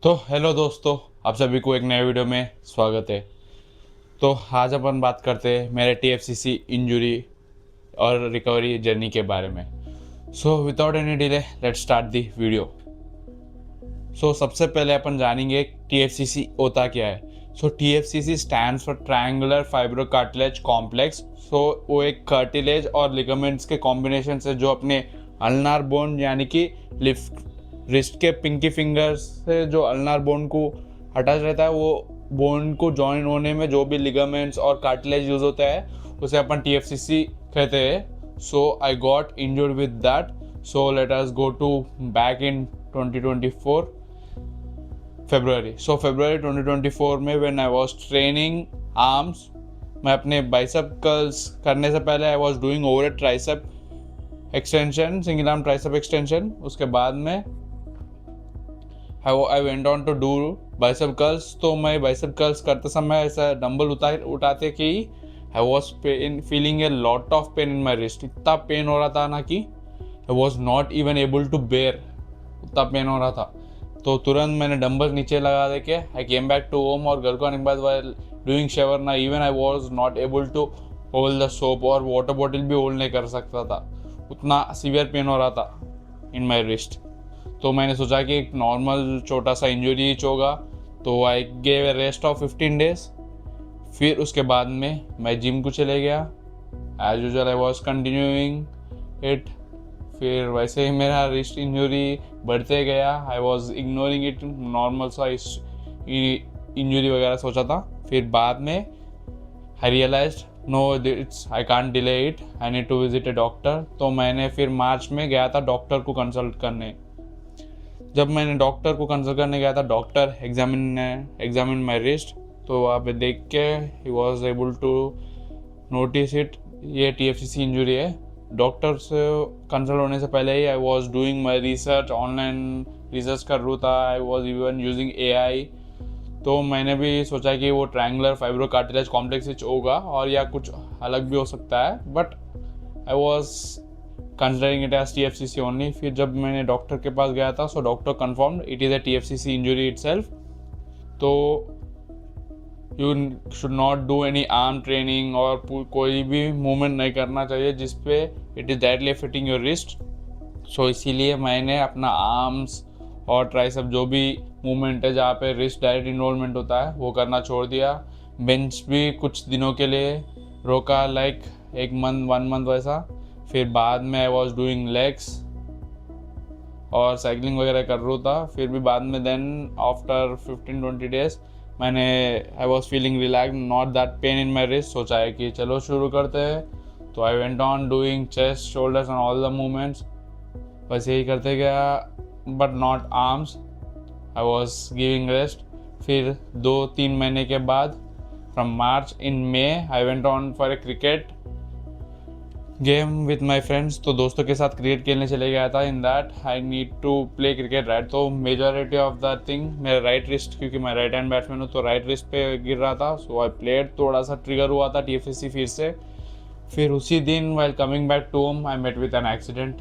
तो हेलो दोस्तों, आप सभी को एक नए वीडियो में स्वागत है। तो आज अपन बात करते हैं मेरे टीएफसीसी इंजरी और रिकवरी जर्नी के बारे में। So without any delay let's start the video. सबसे पहले अपन जानेंगे टीएफसीसी होता क्या है। TFCC stands for triangular fibrocartilage complex. वो एक कार्टिलेज और लिगामेंट्स के कॉम्बिनेशन से जो अपने अल्नार बोन यानी कि लिफ्ट रिस्ट के पिंकी फिंगर्स से जो अल्नार बोन को अटैच रहता है, वो बोन को जॉइन होने में जो भी लिगामेंट्स और कार्टिलेज यूज होता है उसे अपन टीएफसीसी कहते हैं। I got injured with that. Let us go to back in 2024 February. February 2024 में when I was training arms, मैं अपने बाइसेप कर्ल्स करने से पहले I was doing over tricep extension, single arm tricep extension. उसके बाद में I went on to do bicep curls. तो मैं बाइसेप कर्ल्स करते समय ऐसा डंबल उठाते कि I was feeling a lot of pain in my wrist. इतना पेन हो रहा था ना कि I was not even able to bear, उतना पेन हो रहा था। तो तुरंत मैंने डंबल नीचे लगा दे के I came back to home, और घर को आने के बाद वाइल डूइंग शावर ना even I was not able to hold the soap, और वाटर बॉटल भी होल्ड नहीं कर सकता था, उतना सीवियर पेन हो रहा था इन माई रिस्ट। तो मैंने सोचा कि एक नॉर्मल छोटा सा इंजरी होगा, तो I gave a rest of 15 days। फिर उसके बाद में मैं जिम को चले गया। As usual I was continuing it. फिर वैसे ही मेरा रिस्ट इंजरी बढ़ते गया। I was ignoring it, normal सा इंजरी वगैरह सोचा था। फिर बाद में I realise no it's I can't delay it, I need to visit a doctor. तो मैंने फिर मार्च में गया था डॉक्टर को कंसल्ट करने। जब मैंने डॉक्टर को कंसल्ट करने गया था, डॉक्टर एग्जामिन माई रिस्ट। तो वहाँ पे देख के ही was able to notice it, ये टीएफसीसी इंजरी है। डॉक्टर से कंसल्ट होने से पहले ही I was doing my research, online research कर रहा था। I was even using AI. तो मैंने भी सोचा कि वो ट्रायंगुलर फाइब्रोकार्टिलेज कॉम्प्लेक्स होगा और या कुछ अलग भी हो सकता है, but I was considering it as TFCC only. फिर जब मैंने डॉक्टर के पास गया था, doctor confirmed it is a TFCC injury itself. तो you should not do any arm training, और कोई भी मूवमेंट नहीं करना चाहिए जिसपे it is directly fitting your wrist. इसीलिए मैंने अपना आर्म्स और ट्राइसेप जो भी मूवमेंट है जहाँ पे रिस्ट डायरेक्ट इन्वॉल्वमेंट होता है वो करना छोड़ दिया। बेंच भी कुछ दिनों के लिए रोका, लाइक एक मंथ 1 मंथ वैसा। फिर बाद में आई वॉज डूइंग लेग्स और साइकिलिंग वगैरह कर रहा था। फिर भी बाद में देन आफ्टर 15-20 days मैंने आई was feeling relax, not that pain in my wrist. सोचा है कि चलो शुरू करते हैं। तो आई went on doing chest, shoulders and all the movements. बस यही करते गया, but not arms. I was giving rest. फिर 2-3 महीने के बाद from March in may I went on for A cricket game with my friends. तो दोस्तों के साथ क्रिकेट खेलने चले गया था। In that I need to play cricket right. तो मेजॉरिटी ऑफ दैट थिंग मेरा राइट रिस्ट, क्योंकि मैं राइट हैंड बैट्समैन हूँ, तो राइट रिस्ट पे गिर रहा था। आई प्लेड, थोड़ा सा ट्रिगर हुआ था टीएफसीसी फिर से। फिर उसी दिन while coming back to home I met with an accident.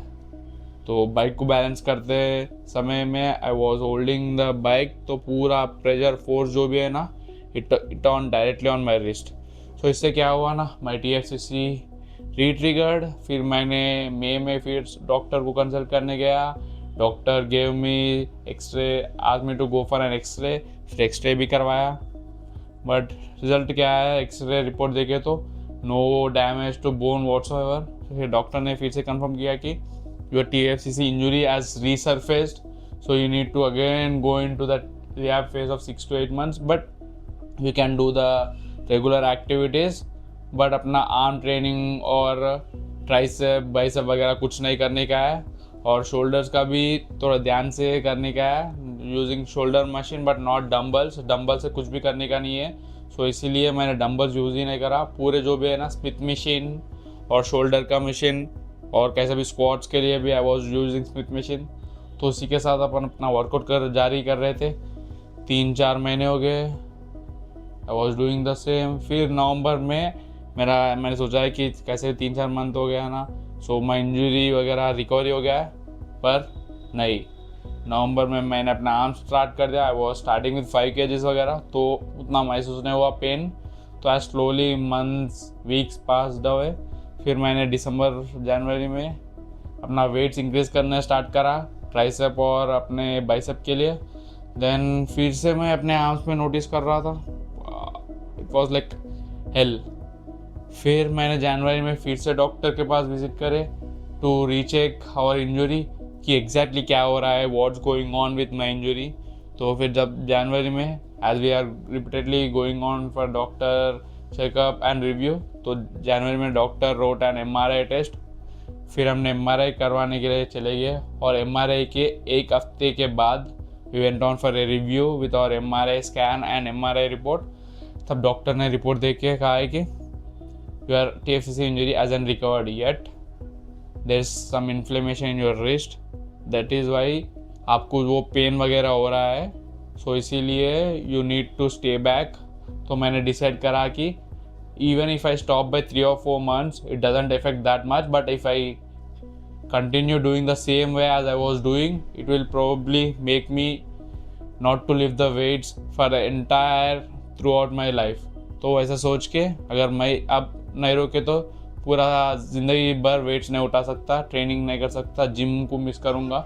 तो बाइक को बैलेंस करते समय में I was holding the bike, तो पूरा प्रेशर फोर्स जो भी है ना, it on directly on my wrist. इससे क्या हुआ ना, माई टीएफसीसी रीट्रिगर्ड। फिर मैंने मई में फिर डॉक्टर को कंसल्ट करने गया। डॉक्टर गेव मी एक्सरे, आज me to go for an x-ray. फिर एक्सरे भी करवाया, बट रिजल्ट क्या है, एक्सरे रिपोर्ट देखे तो no damage to bone whatsoever. फिर डॉक्टर ने फिर से कंफर्म किया कि your TFCC injury as resurfaced, so you need to again go in to the rehab phase of 6 to 8 months, but you can do the regular activities. But अपना arm training और tricep bicep वगैरह कुछ नहीं करने का है, और shoulders का भी थोड़ा ध्यान से करने का है, using shoulder machine but not dumbbells. Dumbbell से कुछ भी करने का नहीं है। इसीलिए मैंने डम्बल्स यूज़ ही नहीं करा। पूरे जो भी है ना, स्मिथ मशीन और शोल्डर का मशीन, और कैसे भी स्क्वाट्स के लिए भी I was using Smith machine. तो उसी के साथ अपन अपना वर्कआउट जारी कर रहे थे। 3-4 महीने हो गए, आई वॉज डूइंग द सेम। फिर नवंबर में मैंने सोचा है कि कैसे 3-4 मंथ हो गया है ना, माई इंजरी वगैरह रिकवरी हो गया है, पर नहीं, नवंबर में मैंने अपना आर्म स्टार्ट कर दिया। I was starting with 5 kgs वगैरह, तो उतना महसूस नहीं हुआ पेन। तो आज slowly months weeks passed away. फिर मैंने दिसंबर जनवरी में अपना वेट्स इंक्रीज़ करना स्टार्ट करा, ट्राइसेप और अपने बाइसेप के लिए। देन फिर से मैं अपने आर्म्स में नोटिस कर रहा था, इट वॉज लाइक हेल। फिर मैंने जनवरी में फिर से डॉक्टर के पास विजिट करे टू रीचेक आवर इंजरी कि एग्जैक्टली क्या हो रहा है, what's going on with my injury. तो फिर जब जनवरी में as we are repeatedly going on for doctor checkup and review, तो जनवरी में doctor wrote an MRI test. फिर हमने MRI करवाने के लिए चले गए और MRI के एक हफ्ते के बाद we went on for a review with our MRI scan and MRI report. तब डॉक्टर ने रिपोर्ट देख के कहा है कि your TFCC injury hasn't recovered yet, there is some inflammation in your wrist, that is why आपको वो pen वगैरह हो रहा है, सो इसीलिए you need to stay back. तो मैंने डिसाइड करा कि even if I stop by 3 or 4 months, it doesn't affect that much, but if I continue doing the same way as I was doing, it will probably make me not to lift the weights for the entire throughout my life। तो ऐसा सोच के अगर मैं अब नहीं रोके तो पूरा ज़िंदगी भर वेट्स नहीं उठा सकता, ट्रेनिंग नहीं कर सकता, जिम को मिस करूँगा।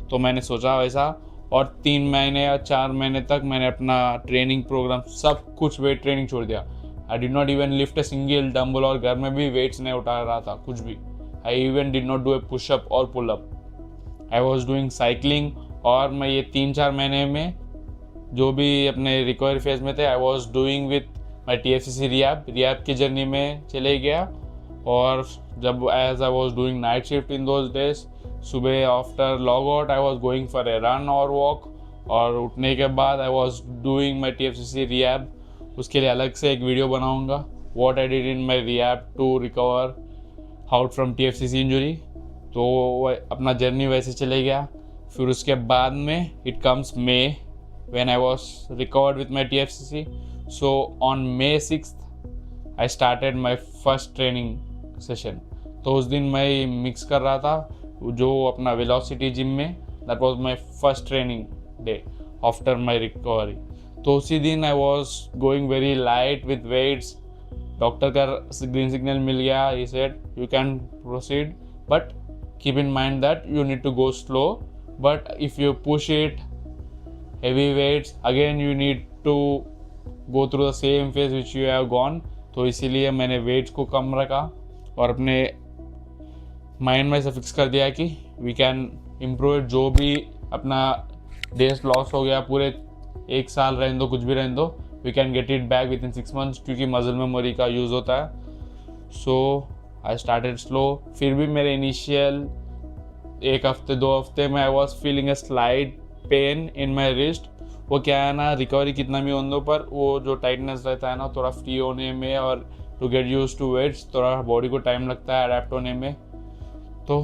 तो मैंने सोचा वैसा, और 3 महीने या 4 महीने तक मैंने अपना ट्रेनिंग प्रोग्राम सब कुछ वेट ट्रेनिंग छोड़ दिया। I did not even lift a single dumbbell, और घर में भी वेट्स नहीं उठा रहा था कुछ भी। I even did not do a pushup और pull up. I was doing cycling. और मैं ये 3-4 महीने में जो भी अपने रिकवरी फेज में थे, I was doing with my TFCC rehab की जर्नी में चले गया। और जब as I was doing night shift in those days, सुबह after log out I was going for a run और वॉक, और उठने के बाद I was doing my TFCC rehab. उसके लिए अलग से एक वीडियो बनाऊंगा, what I did in my rehab to recover out from TFCC injury. तो अपना जर्नी वैसे चले गया। फिर उसके बाद में it comes may when I was recovered with my TFCC. So on May 6th I started my first training session. तो उस दिन मैं मिक्स कर रहा था जो अपना वेलोसिटी जिम में, that was my first training day after my recovery. तो उसी दिन I was going very light with weights. Doctor का ग्रीन सिग्नल मिल गया, he said you can proceed but keep in mind that you need to go slow, but if you push it heavy weights again you need to go through the same phase which you have gone। तो इसीलिए मैंने weights को कम रखा और अपने mind में से fix कर दिया कि वी कैन इम्प्रूव। जो भी अपना डेज लॉस हो गया पूरे 1 साल रहने दो, कुछ भी रहने दो, we can get it back within 6 months, क्योंकि मसल मेमोरी का यूज़ होता है। So I started slow. फिर भी मेरे इनिशियल 1 हफ्ते 2 हफ्ते में I was feeling a slight pain in my wrist. वो क्या है ना, रिकवरी कितना भी होने दो पर वो जो टाइटनेस रहता है ना, थोड़ा फ्री होने में और to get used to weights थोड़ा बॉडी को टाइम लगता है अडेप्ट होने में। तो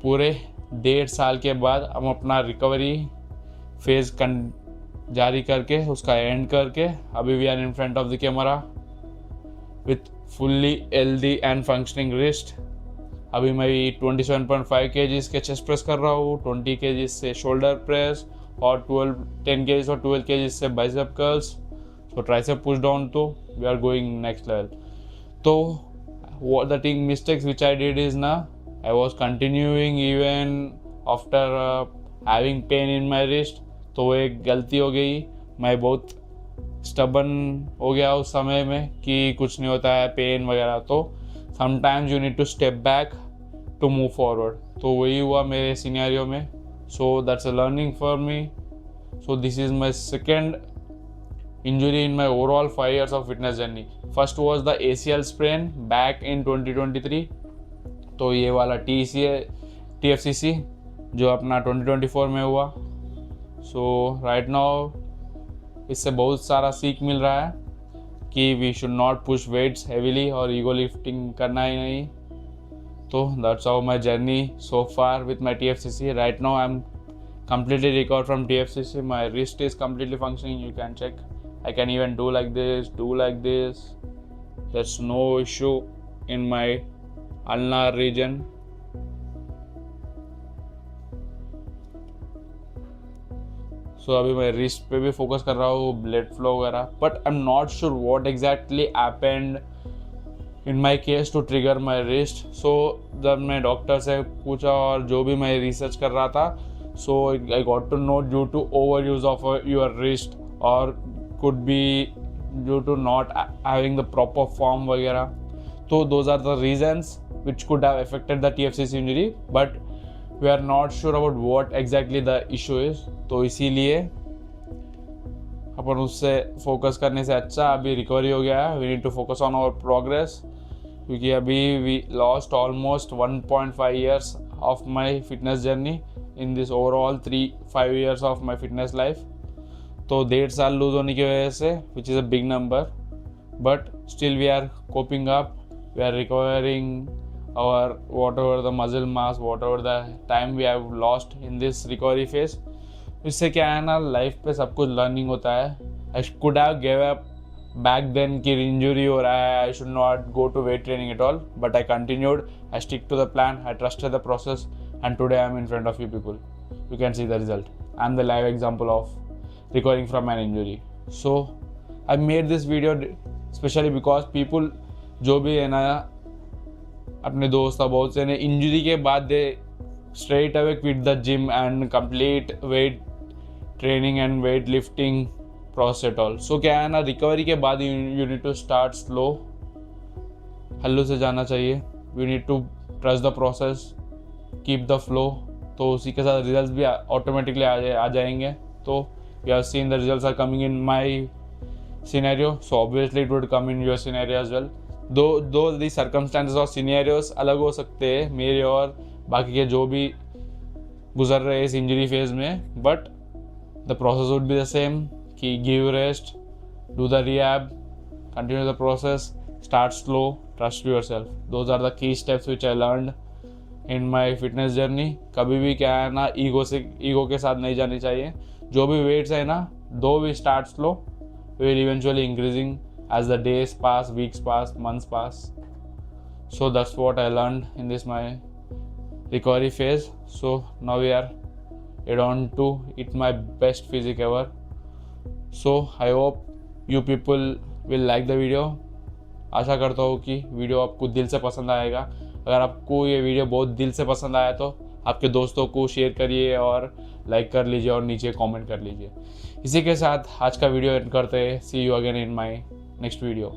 पूरे 1.5 साल के बाद हम अपना रिकवरी फेज जारी करके उसका एंड करके अभी we are in front of the camera with fully healthy and functioning wrist. अभी मैं 27.5 kgs के चेस्ट प्रेस कर रहा हूँ, 20 kgs से शोल्डर प्रेस और 10 kgs और 12 kgs से बाइसेप कर्ल्स। तो ट्राइसेप पुश डाउन, तो we are going next level. तो what the thing mistakes which I did is ना, I was continuing even after having pain in my wrist। तो वो एक गलती हो गई। मैं बहुत स्टबन हो गया उस समय में कि कुछ नहीं होता है पेन वगैरह। तो sometimes you need to step back to move forward. तो वही हुआ मेरे सिनेरियो में। So that's a learning for me. So this is my second injury in my overall 5 years of fitness journey. First was the ACL sprain back in 2023। तो ये वाला TFCC जो अपना 2024 में हुआ। सो राइट नाउ इससे बहुत सारा सीख मिल रहा है कि we should not push weights heavily और ईगो लिफ्टिंग करना ही नहीं। तो that's how my journey so far with my TFCC। Right now I am completely recovered from TFCC. My wrist is completely functioning, you can check. I can even do like this. There's no issue in my ulnar region. So अभी मैं wrist पे भी focus कर रहा हूँ, blood flow वगैरह, but I am not sure what exactly happened in my case to trigger my wrist. So जब मैं डॉक्टर से पूछा और जो भी मैं रिसर्च कर रहा था, so I got to know due to over use of your wrist और could be due to not having the proper form वगैरह। तो those are the reasons which could have affected the TFCC injury, but we are not sure about what exactly the issue is. तो इसीलिए अपन उससे focus करने से अच्छा अभी recovery हो गया है, we need to focus on our progress, क्योंकि अभी we lost almost 1.5 years of my fitness journey in this overall 3-5 years of my fitness life. तो 1.5 साल लूज होने की वजह से, which is a big number, but still we are coping up, we are recovering our whatever the muscle mass, whatever the time we have lost in this recovery phase। इससे क्या है ना, लाइफ पे सब कुछ लर्निंग होता है। I could have give up back then कि इंजुरी हो रहा है, I should not go to weight training at all, but I continued, I stick to the plan, I trusted the process, and today I am in front of you people, you can see the result. I am the live example of recovering from an injury. So I made this video specially because people जो भी है ना, अपने दोस्त बहुत से ने injury के बाद they straight away quit the gym and complete weight training and weight lifting process at all. So क्या है ना, रिकवरी के बाद you need to start slow, हल्लू से जाना चाहिए, we need to trust the process, keep the flow. तो उसी के साथ रिजल्ट भी ऑटोमेटिकली आ जाएंगे। तो we have seen the results are coming in my scenario, so obviously it would come in your scenario as well. Though the circumstances और scenarios अलग हो सकते हैं मेरे और बाकी के जो भी गुजर रहे हैं इस इंजरी फेज में, but the process would be the same कि give rest, do the rehab, continue the process, start slow, trust yourself. Those are the key steps which I learned in my fitness journey. कभी भी क्या है ना, ego के साथ नहीं जानी चाहिए। जो भी वेट्स है ना, though we start slow, we will eventually increasing as the days pass, weeks pass, months pass। So that's what I learned in this my recovery phase। So now we are head on to eat my best physique ever। So I hope you people will like the video। आशा करता हूँ कि video आपको दिल से पसंद आएगा। अगर आपको ये वीडियो बहुत दिल से पसंद आया तो आपके दोस्तों को शेयर करिए और लाइक कर लीजिए और नीचे कमेंट कर लीजिए। इसी के साथ आज का वीडियो एंड करते हैं। See you again in my next video.